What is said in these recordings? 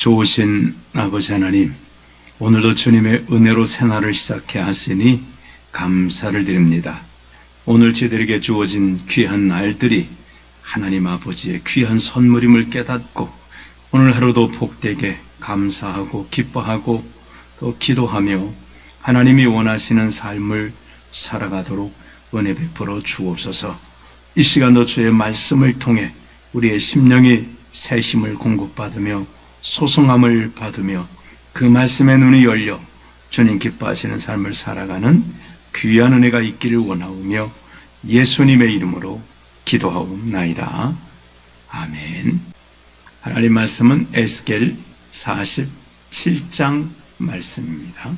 좋으신 아버지 하나님, 오늘도 주님의 은혜로 새날을 시작해 하시니 감사를 드립니다. 오늘 저희들에게 주어진 귀한 날들이 하나님 아버지의 귀한 선물임을 깨닫고 오늘 하루도 복되게 감사하고 기뻐하고 또 기도하며 하나님이 원하시는 삶을 살아가도록 은혜 베풀어 주옵소서. 이 시간도 주의 말씀을 통해 우리의 심령이 새심을 공급받으며 소성함을 받으며 그 말씀의 눈이 열려 주님 기뻐하시는 삶을 살아가는 귀한 은혜가 있기를 원하오며 예수님의 이름으로 기도하옵나이다. 아멘. 하나님 말씀은 에스겔 47장 말씀입니다.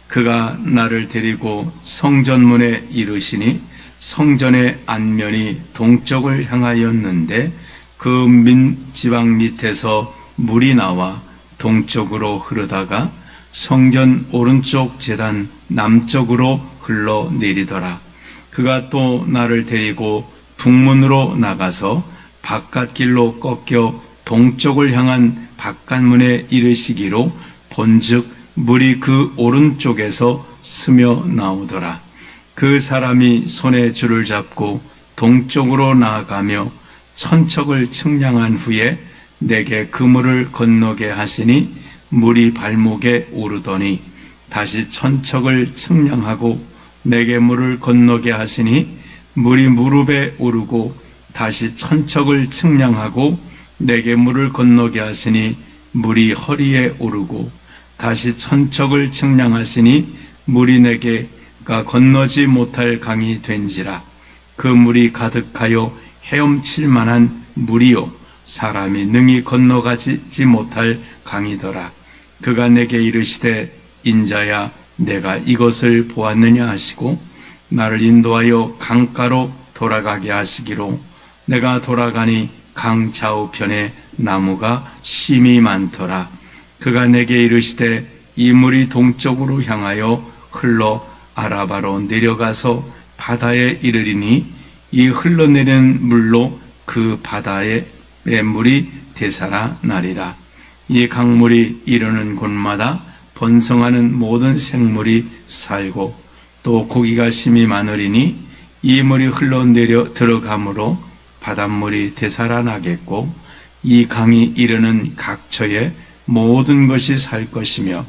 그가 나를 데리고 성전문에 이르시니 성전의 안면이 동쪽을 향하였는데 그 민지방 밑에서 물이 나와 동쪽으로 흐르다가 성전 오른쪽 제단 남쪽으로 흘러내리더라. 그가 또 나를 데리고 북문으로 나가서 바깥길로 꺾여 동쪽을 향한 바깥문에 이르시기로 본즉 물이 그 오른쪽에서 스며 나오더라. 그 사람이 손에 줄을 잡고 동쪽으로 나아가며 천척을 측량한 후에 내게 그 물을 건너게 하시니 물이 발목에 오르더니 다시 천척을 측량하고 내게 물을 건너게 하시니 물이 무릎에 오르고 다시 천척을 측량하고 내게 물을 건너게 하시니 물이 허리에 오르고 다시 천척을 측량하시니 물이 내게가 건너지 못할 강이 된지라. 그 물이 가득하여 헤엄칠 만한 물이요 사람이 능히 건너가지 못할 강이더라. 그가 내게 이르시되 인자야 내가 이것을 보았느냐 하시고 나를 인도하여 강가로 돌아가게 하시기로 내가 돌아가니 강 좌우편에 나무가 심이 많더라. 그가 내게 이르시되 이 물이 동쪽으로 향하여 흘러 아라바로 내려가서 바다에 이르리니 이 흘러내리는 물로 그 바다의 물이 되살아나리라. 이 강물이 이르는 곳마다 번성하는 모든 생물이 살고 또 고기가 심이 많으리니 이 물이 흘러내려 들어가므로 바닷물이 되살아나겠고 이 강이 이르는 각처에 모든 것이 살 것이며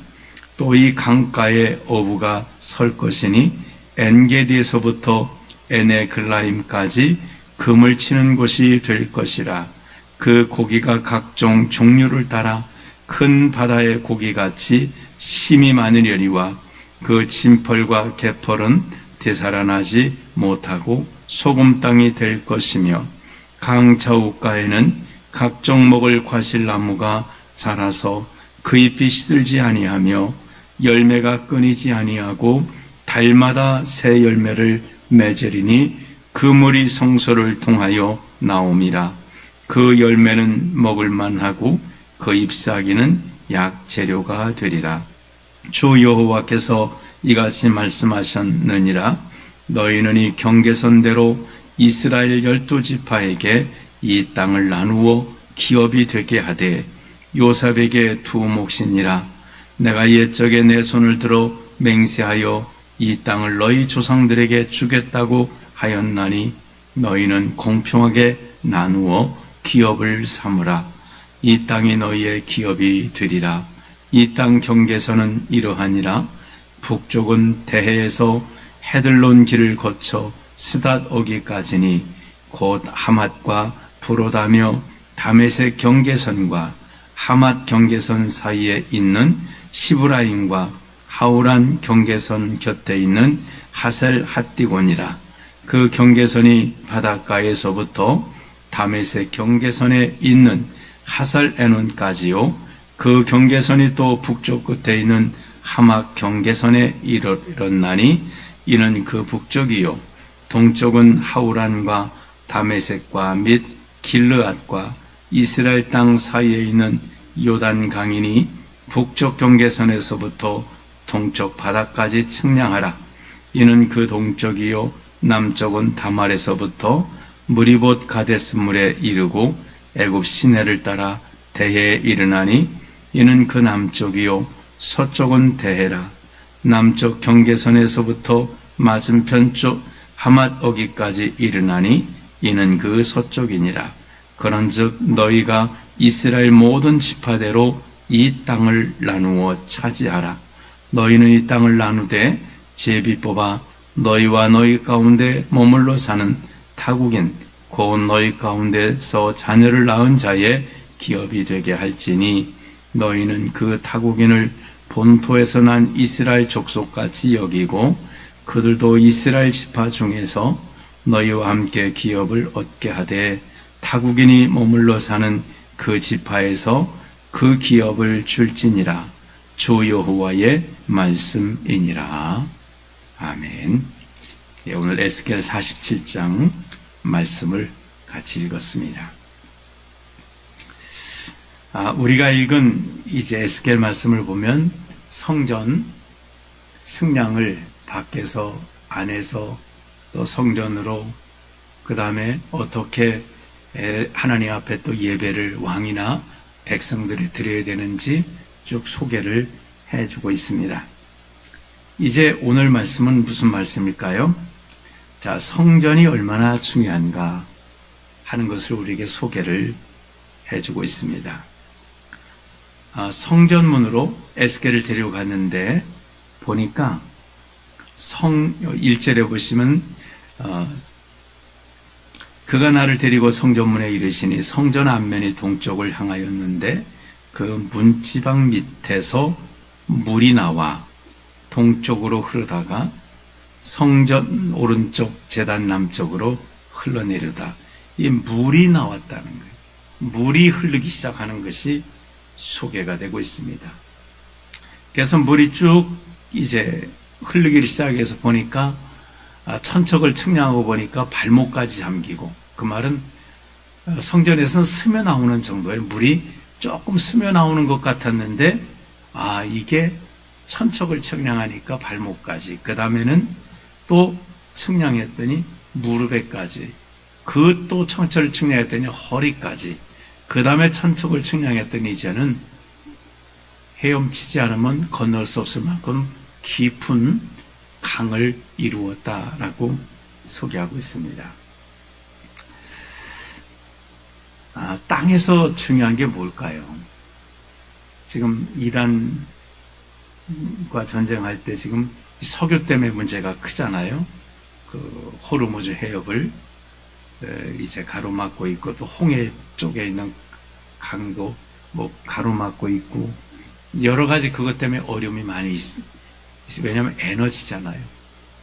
또 이 강가에 어부가 설 것이니 엔게디에서부터 에네글라임까지 금을 치는 곳이 될 것이라. 그 고기가 각종 종류를 따라 큰 바다의 고기같이 심이 많으려니와 그 진펄과 개펄은 되살아나지 못하고 소금 땅이 될 것이며 강 좌우가에는 각종 먹을 과실나무가 자라서 그 잎이 시들지 아니하며 열매가 끊이지 아니하고 달마다 새 열매를 맺으리니 그 물이 성소를 통하여 나옴이라. 그 열매는 먹을 만하고 그 잎사귀는 약재료가 되리라. 주 여호와께서 이같이 말씀하셨느니라. 너희는 이 경계선대로 이스라엘 12지파에게 이 땅을 나누어 기업이 되게 하되 요셉에게 두 몫이니라. 내가 옛적에 내 손을 들어 맹세하여 이 땅을 너희 조상들에게 주겠다고 하였나니 너희는 공평하게 나누어 기업을 삼으라. 이 땅이 너희의 기업이 되리라. 이 땅 경계선은 이러하니라. 북쪽은 대해에서 헤들론 길을 거쳐 스닷 어기까지니 곧 하맛과 브로다며 다메섹 경계선과 하맛 경계선 사이에 있는 시브라임과 하우란 경계선 곁에 있는 하셀 핫디곤이라. 그 경계선이 바닷가에서부터 다메섹 경계선에 있는 하살 에논까지요. 그 경계선이 또 북쪽 끝에 있는 하막 경계선에 이르렀나니 이는 그 북쪽이요. 동쪽은 하우란과 다메섹과 및 길르앗과 이스라엘 땅 사이에 있는 요단 강이니 북쪽 경계선에서부터 동쪽 바다까지 측량하라. 이는 그 동쪽이요. 남쪽은 다말에서부터 무리봇 가데스 물에 이르고 애굽 시내를 따라 대해에 이르나니 이는 그 남쪽이요 서쪽은 대해라. 남쪽 경계선에서부터 맞은편 쪽 하맛 어기까지 이르나니 이는 그 서쪽이니라. 그런즉 너희가 이스라엘 모든 지파대로 이 땅을 나누어 차지하라. 너희는 이 땅을 나누되 제비 뽑아 너희와 너희 가운데 머물러 사는 타국인 곧 너희 가운데서 자녀를 낳은 자의 기업이 되게 할지니 너희는 그 타국인을 본토에서 난 이스라엘 족속같이 여기고 그들도 이스라엘 지파 중에서 너희와 함께 기업을 얻게 하되 타국인이 머물러 사는 그 지파에서 그 기업을 줄지니라. 주 여호와의 말씀이니라. 아멘. 예, 오늘 에스겔 47장 말씀을 같이 읽었습니다. 우리가 읽은 이제 에스겔 말씀을 보면 성전 승량을 밖에서 안에서 또 성전으로 그 다음에 어떻게 하나님 앞에 또 예배를 왕이나 백성들이 드려야 되는지 쭉 소개를 해주고 있습니다. 이제 오늘 말씀은 무슨 말씀일까요? 자, 성전이 얼마나 중요한가 하는 것을 우리에게 소개를 해주고 있습니다. 성전문으로 에스겔을 데려갔는데 보니까 1절에 보시면 그가 나를 데리고 성전문에 이르시니 성전 앞면이 동쪽을 향하였는데 그 문지방 밑에서 물이 나와 동쪽으로 흐르다가 성전 오른쪽 제단 남쪽으로 흘러내려다. 이 물이 나왔다는 거예요. 물이 흐르기 시작하는 것이 소개가 되고 있습니다. 그래서 물이 쭉 이제 흐르기 시작해서 보니까 천척을 측량하고 보니까 발목까지 잠기고, 그 말은 성전에서는 스며 나오는 정도의 물이 조금 스며 나오는 것 같았는데 이게 천척을 측량하니까 발목까지, 그 다음에는 또 측량했더니 무릎에까지, 그 또 천척을 측량했더니 허리까지, 그 다음에 천척을 측량했더니 이제는 헤엄치지 않으면 건널 수 없을 만큼 깊은 강을 이루었다라고 소개하고 있습니다. 땅에서 중요한 게 뭘까요? 지금 이란과 전쟁할 때 지금 석유 때문에 문제가 크잖아요. 그 호르무즈 해협을 이제 가로막고 있고, 또 홍해 쪽에 있는 강도 가로막고 있고, 여러 가지 그것 때문에 어려움이 많이 있어요. 왜냐하면 에너지잖아요.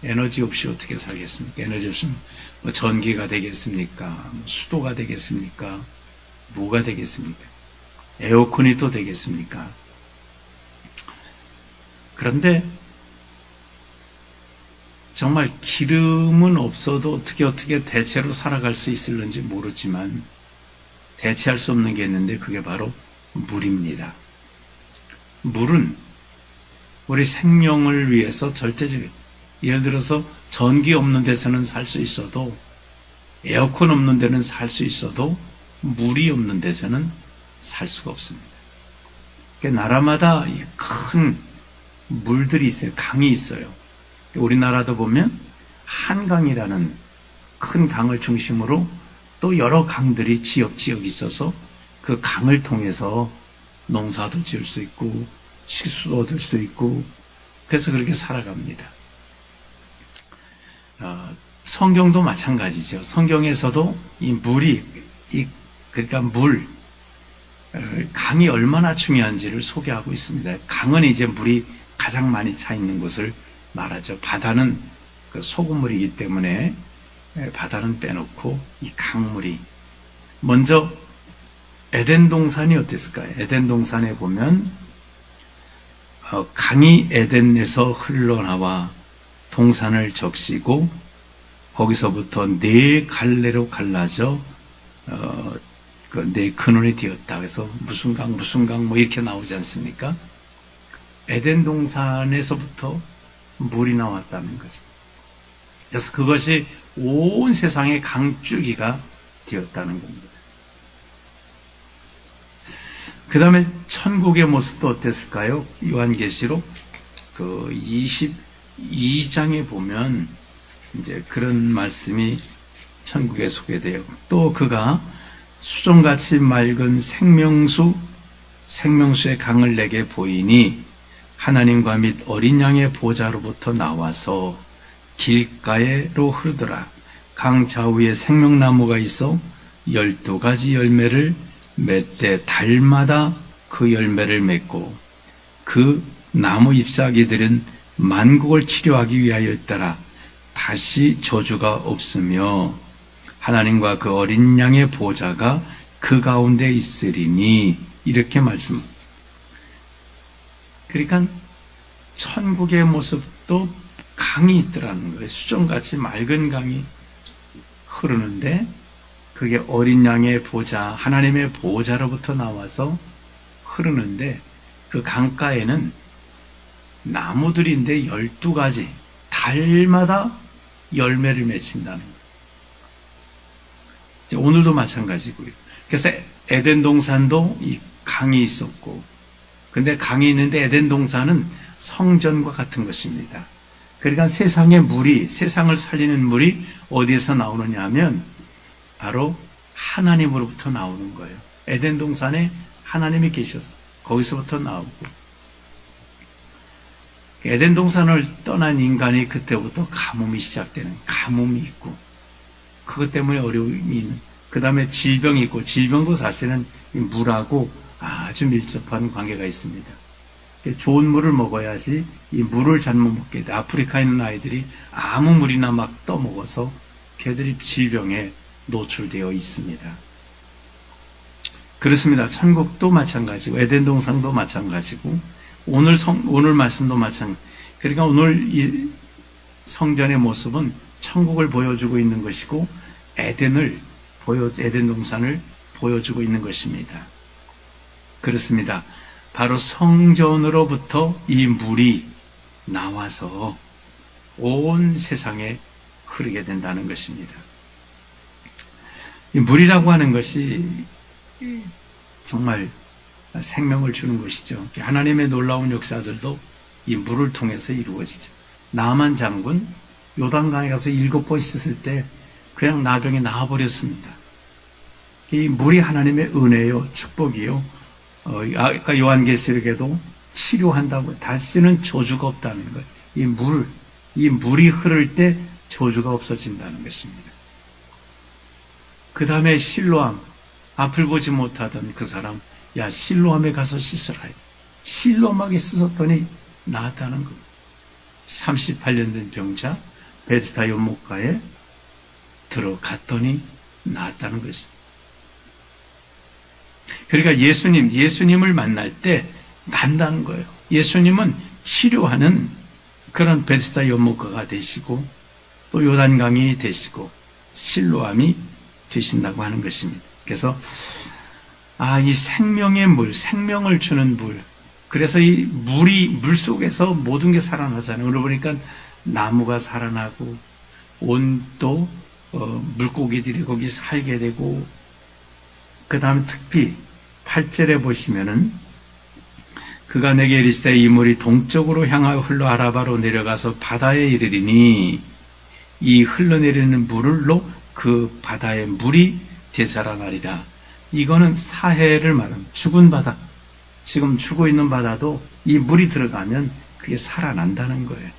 에너지 없이 어떻게 살겠습니까? 에너지 없으면 전기가 되겠습니까? 수도가 되겠습니까? 뭐가 되겠습니까? 에어컨이 또 되겠습니까? 그런데 정말 기름은 없어도 어떻게 대체로 살아갈 수 있을는지 모르지만 대체할 수 없는 게 있는데 그게 바로 물입니다. 물은 우리 생명을 위해서 절대적이에요. 예를 들어서 전기 없는 데서는 살 수 있어도, 에어컨 없는 데는 살 수 있어도 물이 없는 데서는 살 수가 없습니다. 그러니까 나라마다 큰 물들이 있어요. 강이 있어요. 우리나라도 보면 한강이라는 큰 강을 중심으로 또 여러 강들이 지역 있어서 그 강을 통해서 농사도 지을 수 있고 식수도 얻을 수 있고, 그래서 그렇게 살아갑니다. 성경도 마찬가지죠. 성경에서도 이 물이, 그러니까 강이 얼마나 중요한지를 소개하고 있습니다. 강은 이제 물이 가장 많이 차 있는 곳을 말하죠. 바다는 그 소금물이기 때문에 바다는 빼놓고 이 강물이, 먼저 에덴 동산이 어땠을까요? 에덴 동산에 보면 강이 에덴에서 흘러나와 동산을 적시고 거기서부터 네 갈래로 갈라져 그 네 근원이 되었다. 그래서 무슨 강 이렇게 나오지 않습니까? 에덴 동산에서부터 물이 나왔다는 거죠. 그래서 그것이 온 세상의 강줄기가 되었다는 겁니다. 그 다음에 천국의 모습도 어땠을까요? 요한계시록 그 22장에 보면 이제 그런 말씀이 천국에 소개돼요. 또 그가 수정같이 맑은 생명수의 강을 내게 보이니 하나님과 및 어린 양의 보좌로부터 나와서 길가에로 흐르더라. 강 좌우에 생명나무가 있어 12가지 열매를 맺되 달마다 그 열매를 맺고 그 나무 잎사귀들은 만국을 치료하기 위하였더라. 다시 저주가 없으며 하나님과 그 어린 양의 보좌가 그 가운데 있으리니 이렇게 말씀. 그러니까 천국의 모습도 강이 있더라는 거예요. 수정같이 맑은 강이 흐르는데 그게 어린 양의 보좌, 하나님의 보좌로부터 나와서 흐르는데 그 강가에는 나무들인데 12가지 달마다 열매를 맺힌다는 거예요. 오늘도 마찬가지고요. 그래서 에덴 동산도 이 강이 있었고, 근데 강이 있는데 에덴 동산은 성전과 같은 것입니다. 그러니까 세상의 물이, 세상을 살리는 물이 어디에서 나오느냐 하면 바로 하나님으로부터 나오는 거예요. 에덴 동산에 하나님이 계셨어. 거기서부터 나오고. 에덴 동산을 떠난 인간이 그때부터 가뭄이 시작되는, 가뭄이 있고, 그것 때문에 어려움이 있는, 그 다음에 질병이 있고, 질병도 사실은 이 물하고 아주 밀접한 관계가 있습니다. 좋은 물을 먹어야지 이 물을 잘못 먹게 돼. 아프리카에 있는 아이들이 아무 물이나 막 떠먹어서 걔들이 질병에 노출되어 있습니다. 그렇습니다. 천국도 마찬가지고 에덴 동산도 마찬가지고 오늘 말씀도 마찬가지. 그러니까 오늘 이 성전의 모습은 천국을 보여주고 있는 것이고 에덴 동산을 보여주고 있는 것입니다. 그렇습니다. 바로 성전으로부터 이 물이 나와서 온 세상에 흐르게 된다는 것입니다. 이 물이라고 하는 것이 정말 생명을 주는 것이죠. 하나님의 놀라운 역사들도 이 물을 통해서 이루어지죠. 나만 장군 요단강에 가서 7번 씻을 때 그냥 나병에 나와버렸습니다. 이 물이 하나님의 은혜요, 축복이요. 아까 요한계시록에도 치료한다고 다시는 저주가 없다는 거예요. 이 물이 흐를 때 저주가 없어진다는 것입니다. 그 다음에 실로암, 앞을 보지 못하던 그 사람, 야 실로암에 가서 씻으라. 실로암하게 씻었더니 나았다는 겁니다. 38년 된 병자 베스다 연못가에 들어갔더니 나았다는 것입니다. 그러니까 예수님을 만날 때 난다는 거예요. 예수님은 치료하는 그런 베스다 연못가가 되시고 또 요단강이 되시고 실로암이 되신다고 하는 것입니다. 그래서 이 생명의 물, 생명을 주는 물. 그래서 이 물 속에서 모든 게 살아나잖아요. 오늘 보니까 나무가 살아나고 또 물고기들이 거기 살게 되고 그 다음 특히 8절에 보시면은 그가 내게 이르시되 이 물이 동쪽으로 향하여 흘러 아라바로 내려가서 바다에 이르리니 이 흘러내리는 물로 그 바다의 물이 되살아나리라. 이거는 사해를 말합니다. 죽은 바다, 지금 죽어 있는 바다도 이 물이 들어가면 그게 살아난다는 거예요.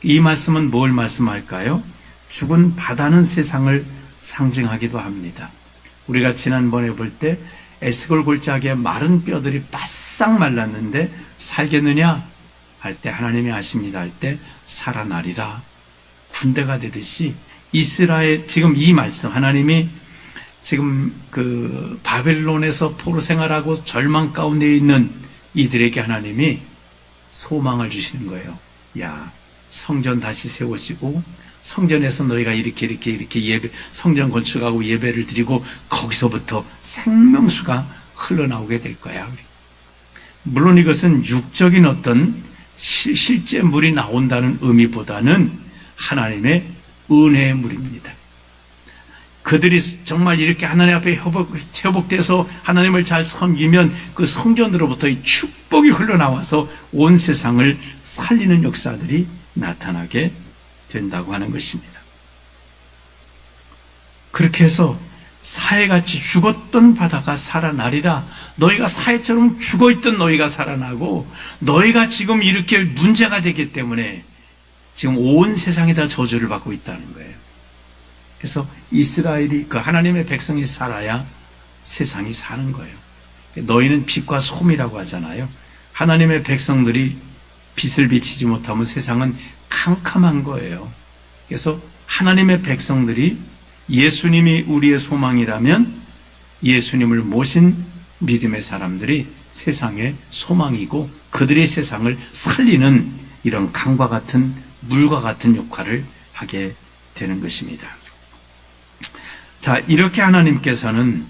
이 말씀은 뭘 말씀할까요? 죽은 바다는 세상을 상징하기도 합니다. 우리가 지난번에 볼 때 에스골 골짜기에 마른 뼈들이 바싹 말랐는데 살겠느냐 할 때 하나님이 아십니다 할 때 살아나리라. 군대가 되듯이 이스라엘 지금 이 말씀 하나님이 지금 그 바벨론에서 포로 생활하고 절망 가운데 있는 이들에게 하나님이 소망을 주시는 거예요. 야, 성전 다시 세우시고 성전에서 너희가 이렇게 예배, 성전 건축하고 예배를 드리고 거기서부터 생명수가 흘러나오게 될 거야. 물론 이것은 육적인 어떤 실제 물이 나온다는 의미보다는 하나님의 은혜의 물입니다. 그들이 정말 이렇게 하나님 앞에 회복돼서 하나님을 잘 섬기면 그 성전으로부터 축복이 흘러나와서 온 세상을 살리는 역사들이 나타나게 된다고 하는 것입니다. 그렇게 해서 사해같이 죽었던 바다가 살아나리라. 너희가 사해처럼 죽어있던 너희가 살아나고, 너희가 지금 이렇게 문제가 되기 때문에 지금 온 세상에다 저주를 받고 있다는 거예요. 그래서 이스라엘이, 그 하나님의 백성이 살아야 세상이 사는 거예요. 너희는 빛과 솜이라고 하잖아요. 하나님의 백성들이 빛을 비치지 못하면 세상은 캄캄한 거예요. 그래서 하나님의 백성들이 예수님이 우리의 소망이라면 예수님을 모신 믿음의 사람들이 세상의 소망이고, 그들의 세상을 살리는 이런 강과 같은, 물과 같은 역할을 하게 되는 것입니다. 자, 이렇게 하나님께서는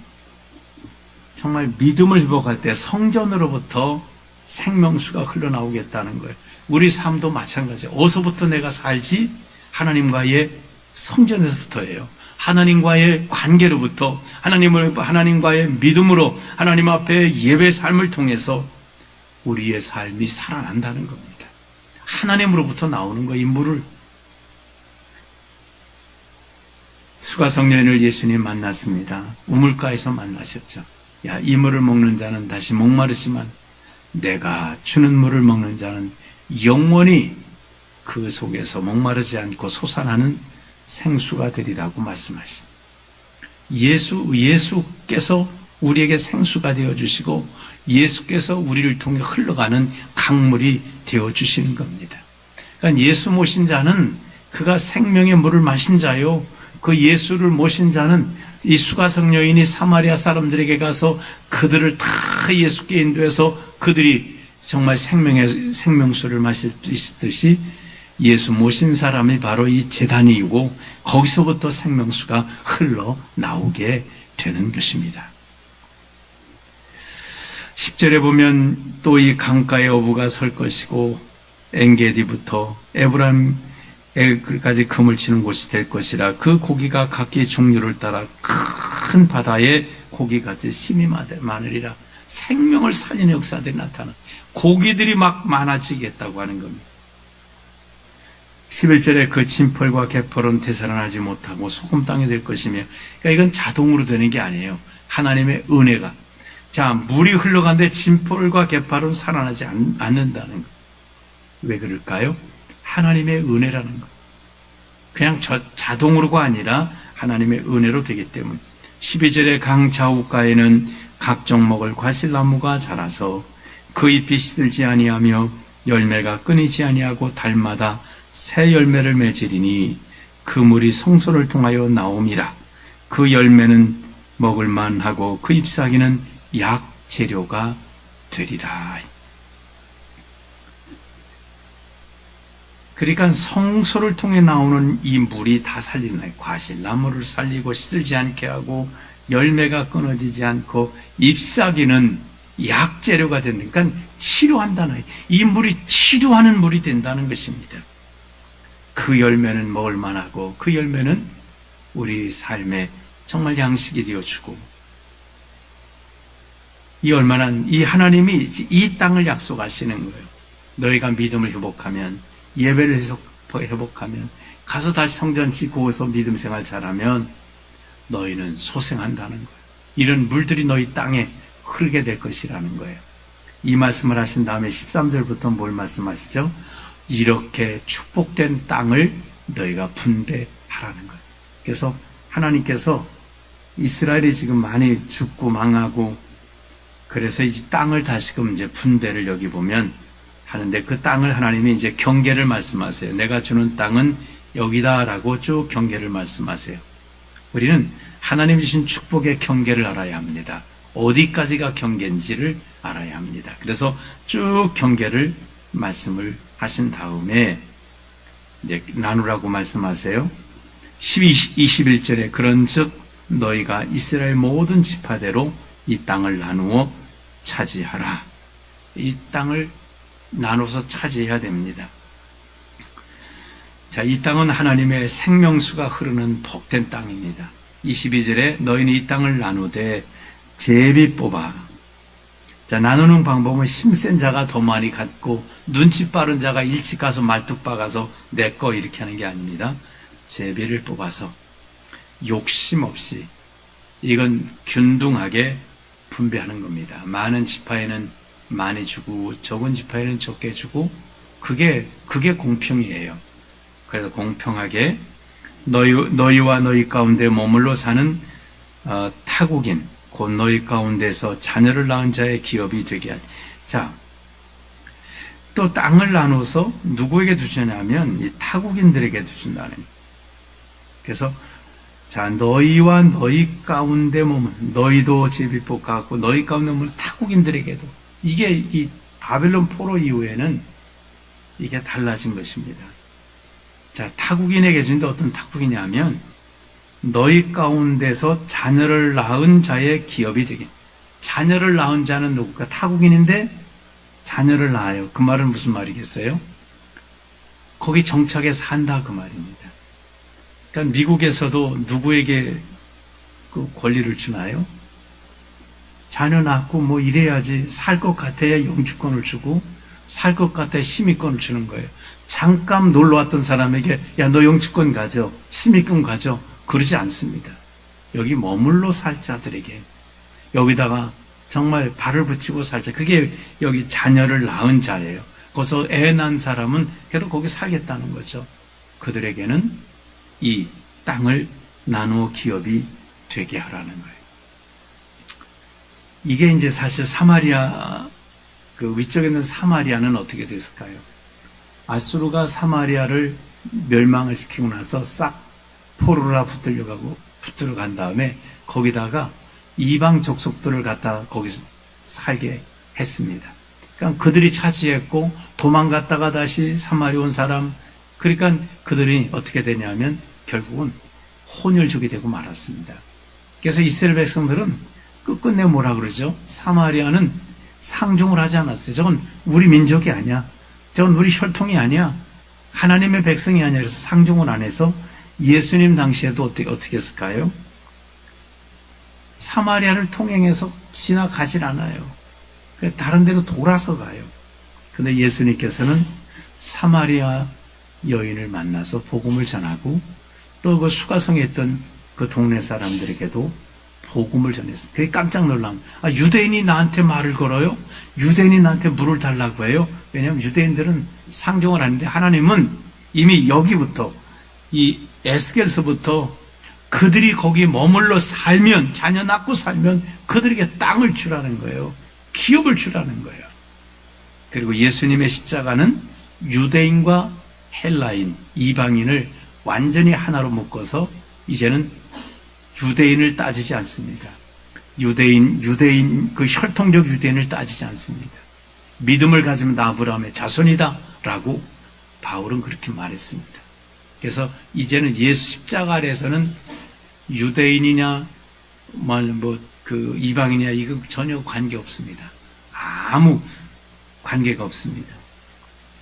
정말 믿음을 회복할 때 성전으로부터 생명수가 흘러나오겠다는 거예요. 우리 삶도 마찬가지예요. 어디서부터 내가 살지? 하나님과의 성전에서부터예요. 하나님과의 관계로부터, 하나님과의 믿음으로, 하나님 앞에 예배 삶을 통해서 우리의 삶이 살아난다는 겁니다. 하나님으로부터 나오는 거예요, 이 물을. 수가성녀인을 예수님 만났습니다. 우물가에서 만나셨죠. 야, 이 물을 먹는 자는 다시 목마르지만 내가 주는 물을 먹는 자는 영원히 그 속에서 목마르지 않고 솟아나는 생수가 되리라고 말씀하십니다. 예수께서 우리에게 생수가 되어주시고, 예수께서 우리를 통해 흘러가는 강물이 되어주시는 겁니다. 그러니까 예수 모신 자는 그가 생명의 물을 마신 자요, 그 예수를 모신 자는, 이 수가성 여인이 사마리아 사람들에게 가서 그들을 다 예수께 인도해서 그들이 정말 생명수를 마실 수 있듯이 예수 모신 사람이 바로 이 제단이고, 거기서부터 생명수가 흘러나오게 되는 것입니다. 10절에 보면 또 이 강가에 어부가 설 것이고, 엔게디부터 에브라임까지 금을 치는 곳이 될 것이라. 그 고기가 각기 종류를 따라 큰 바다에 고기같이 심이 많으리라. 생명을 살리는 역사들이 나타나 고기들이 막 많아지겠다고 하는 겁니다. 11절에 그 진펄과 개펄은 되살아나지 못하고 소금 땅이 될 것이며, 그러니까 이건 자동으로 되는 게 아니에요. 하나님의 은혜가. 자, 물이 흘러가는데 진펄과 개펄은 살아나지 않는다는 거. 왜 그럴까요? 하나님의 은혜라는 거. 그냥 자동으로가 아니라 하나님의 은혜로 되기 때문에. 12절에 강 좌우가에는 각종 먹을 과실나무가 자라서 그 잎이 시들지 아니하며 열매가 끊이지 아니하고 달마다 새 열매를 맺으리니 그 물이 성소를 통하여 나옴이라. 그 열매는 먹을 만하고 그 잎사귀는 약 재료가 되리라. 그러니까 성소를 통해 나오는 이 물이 다 살리는 거예요. 과실나무를 살리고 시들지 않게 하고, 열매가 끊어지지 않고, 잎사귀는 약 재료가 된다. 그러니까 치료한다는, 이 물이 치료하는 물이 된다는 것입니다. 그 열매는 먹을 만하고, 그 열매는 우리 삶에 정말 양식이 되어주고, 이 하나님이 이 땅을 약속하시는 거예요. 너희가 믿음을 회복하면, 예배를 회복하면, 가서 다시 성전 짓고서 믿음 생활 잘하면 너희는 소생한다는 거예요. 이런 물들이 너희 땅에 흐르게 될 것이라는 거예요. 이 말씀을 하신 다음에 13절부터 뭘 말씀하시죠? 이렇게 축복된 땅을 너희가 분배하라는 거예요. 그래서 하나님께서 이스라엘이 지금 많이 죽고 망하고, 그래서 이 땅을 다시금 이제 분배를 여기 보면 하는데, 그 땅을 하나님이 이제 경계를 말씀하세요. 내가 주는 땅은 여기다라고 쭉 경계를 말씀하세요. 우리는 하나님 주신 축복의 경계를 알아야 합니다. 어디까지가 경계인지를 알아야 합니다. 그래서 쭉 경계를 말씀을 하신 다음에 이제 나누라고 말씀하세요. 21절에 그런즉 너희가 이스라엘 모든 지파대로 이 땅을 나누어 차지하라. 이 땅을 나눠서 차지해야 됩니다. 자, 이 땅은 하나님의 생명수가 흐르는 복된 땅입니다. 22절에 너희는 이 땅을 나누되 제비 뽑아. 자, 나누는 방법은 힘센 자가 더 많이 갖고 눈치 빠른 자가 일찍 가서 말뚝 박아서 내 거 이렇게 하는 게 아닙니다. 제비를 뽑아서 욕심 없이 이건 균등하게 분배하는 겁니다. 많은 지파에는 많이 주고 적은 지파에는 적게 주고 그게 공평이에요. 그래서 공평하게 너희와 너희 가운데 머물러 사는 타국인 곧 너희 가운데서 자녀를 낳은 자의 기업이 되게 하니. 자, 또 땅을 나눠서 누구에게 주시냐면 이 타국인들에게 주신다는 거예요. 그래서 자, 너희와 너희 가운데 머물, 너희도 제비 뽑아갖고 너희 가운데 머물 타국인들에게도. 이게 이 바벨론 포로 이후에는 이게 달라진 것입니다. 자, 타국인에게 주는데 어떤 타국이냐면 너희 가운데서 자녀를 낳은 자의 기업이 되게. 자녀를 낳은 자는 누구가? 타국인인데 자녀를 낳아요. 그 말은 무슨 말이겠어요? 거기 정착해서 산다 그 말입니다. 그러니까 미국에서도 누구에게 그 권리를 주나요? 자녀 낳고 뭐 이래야지 살 것 같아야 영주권을 주고 살 것 같아야 시민권을 주는 거예요. 잠깐 놀러 왔던 사람에게 야, 너 영주권 가져, 시민권 가져, 그러지 않습니다. 여기 머물러 살 자들에게 여기다가 정말 발을 붙이고 살자. 그게 여기 자녀를 낳은 자예요. 거기서 애 낳은 사람은 그래도 거기 살겠다는 거죠. 그들에게는 이 땅을 나누어 기업이 되게 하라는 거예요. 이게 이제 사실 사마리아, 그 위쪽에 있는 사마리아는 어떻게 됐을까요? 아수르가 사마리아를 멸망을 시키고 나서 싹 포로라 붙들어 간 다음에 거기다가 이방 족속들을 갖다 거기서 살게 했습니다. 그러니까 그들이 차지했고 도망갔다가 다시 사마리아 온 사람, 그러니까 그들이 어떻게 되냐면 결국은 혼혈족이 되고 말았습니다. 그래서 이스라엘 백성들은 끝끝내 뭐라 그러죠? 사마리아는 상종을 하지 않았어요. 저건 우리 민족이 아니야. 저건 우리 혈통이 아니야. 하나님의 백성이 아니야. 그래서 상종을 안 해서 예수님 당시에도 어떻게 했을까요? 사마리아를 통행해서 지나가질 않아요. 다른 데로 돌아서 가요. 그런데 예수님께서는 사마리아 여인을 만나서 복음을 전하고 또 그 수가성에 있던 그 동네 사람들에게도 복음을 전했어요. 그게 깜짝 놀란 거예요. 유대인이 나한테 말을 걸어요? 유대인이 나한테 물을 달라고 해요? 왜냐하면 유대인들은 상종을 하는데 하나님은 이미 여기부터 이 에스겔서부터 그들이 거기 머물러 살면, 자녀 낳고 살면 그들에게 땅을 주라는 거예요. 기업을 주라는 거예요. 그리고 예수님의 십자가는 유대인과 헬라인, 이방인을 완전히 하나로 묶어서 이제는 유대인을 따지지 않습니다. 유대인, 그 혈통적 유대인을 따지지 않습니다. 믿음을 가지면 나 아브라함의 자손이다 라고 바울은 그렇게 말했습니다. 그래서 이제는 예수 십자가 아래에서는 유대인이냐, 그 이방인이냐, 이거 전혀 관계 없습니다. 아무 관계가 없습니다.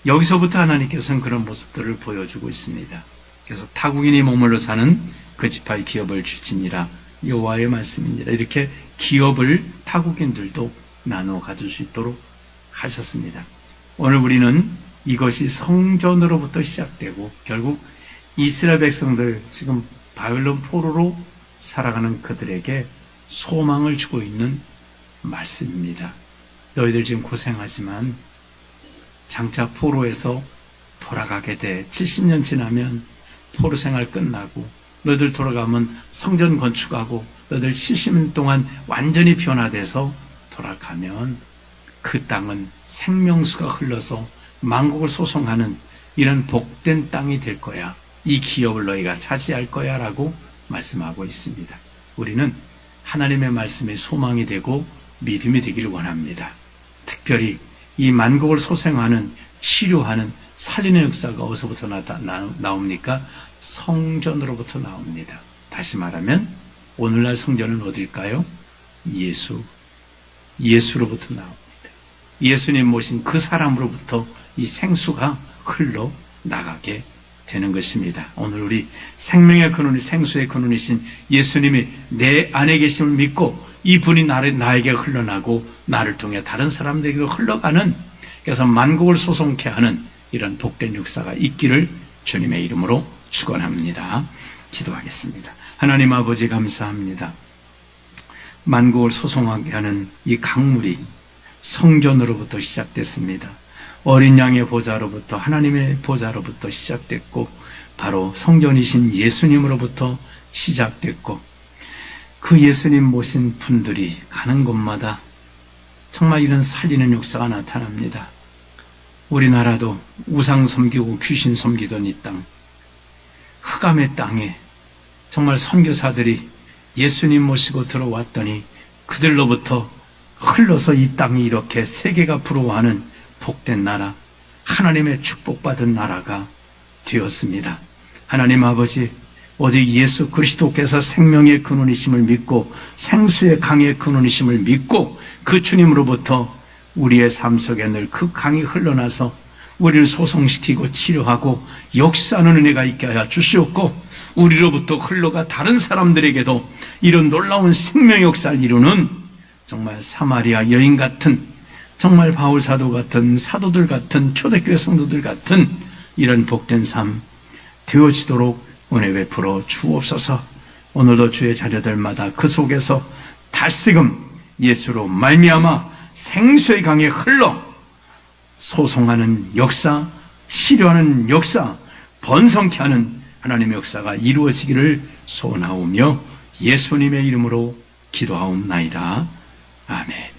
여기서부터 하나님께서는 그런 모습들을 보여주고 있습니다. 그래서 타국인이 머물러 사는 그 지파의 기업을 주시니라 여호와의 말씀이니라. 이렇게 기업을 타국인들도 나누어 가질 수 있도록 하셨습니다. 오늘 우리는 이것이 성전으로부터 시작되고 결국 이스라엘 백성들, 지금 바벨론 포로로 살아가는 그들에게 소망을 주고 있는 말씀입니다. 너희들 지금 고생하지만 장차 포로에서 돌아가게 돼. 70년 지나면 포로 생활 끝나고 너희들 돌아가면 성전 건축하고 너희들 70년 동안 완전히 변화돼서 돌아가면 그 땅은 생명수가 흘러서 만국을 소송하는 이런 복된 땅이 될 거야. 이 기업을 너희가 차지할 거야 라고 말씀하고 있습니다. 우리는 하나님의 말씀이 소망이 되고 믿음이 되기를 원합니다. 특별히 이 만국을 소생하는, 치료하는, 살리는 역사가 어디서부터 나옵니까? 성전으로부터 나옵니다. 다시 말하면 오늘날 성전은 어딜까요? 예수로부터 나옵니다. 예수님 모신 그 사람으로부터 이 생수가 흘러나가게 되는 것입니다. 오늘 우리 생명의 근원이 생수의 근원이신 예수님이 내 안에 계심을 믿고 이분이 나에게 흘러나고 나를 통해 다른 사람들에게도 흘러가는, 그래서 만국을 소송케 하는 이런 복된 역사가 있기를 주님의 이름으로 축원합니다. 기도하겠습니다. 하나님 아버지 감사합니다. 만국을 소송하게 하는 이 강물이 성전으로부터 시작됐습니다. 어린 양의 보좌로부터, 하나님의 보좌로부터 시작됐고 바로 성전이신 예수님으로부터 시작됐고, 그 예수님 모신 분들이 가는 곳마다 정말 이런 살리는 역사가 나타납니다. 우리나라도 우상 섬기고 귀신 섬기던 이 땅, 흑암의 땅에 정말 선교사들이 예수님 모시고 들어왔더니 그들로부터 흘러서 이 땅이 이렇게 세계가 부러워하는 복된 나라, 하나님의 축복받은 나라가 되었습니다. 하나님 아버지, 오직 예수 그리스도께서 생명의 근원이심을 믿고 생수의 강의 근원이심을 믿고 그 주님으로부터 우리의 삶 속에 늘 그 강이 흘러나서 우리를 소송시키고 치료하고 역사하는 은혜가 있게 하여 주시옵고, 우리로부터 흘러가 다른 사람들에게도 이런 놀라운 생명 역사를 이루는 정말 사마리아 여인 같은, 정말 바울 사도 같은, 사도들 같은, 초대교회 성도들 같은 이런 복된 삶 되어지도록 은혜 베풀어 주옵소서. 오늘도 주의 자녀들마다 그 속에서 다시금 예수로 말미암아 생수의 강에 흘러 소송하는 역사, 치료하는 역사, 번성케 하는 하나님의 역사가 이루어지기를 소원하오며 예수님의 이름으로 기도하옵나이다. 아멘.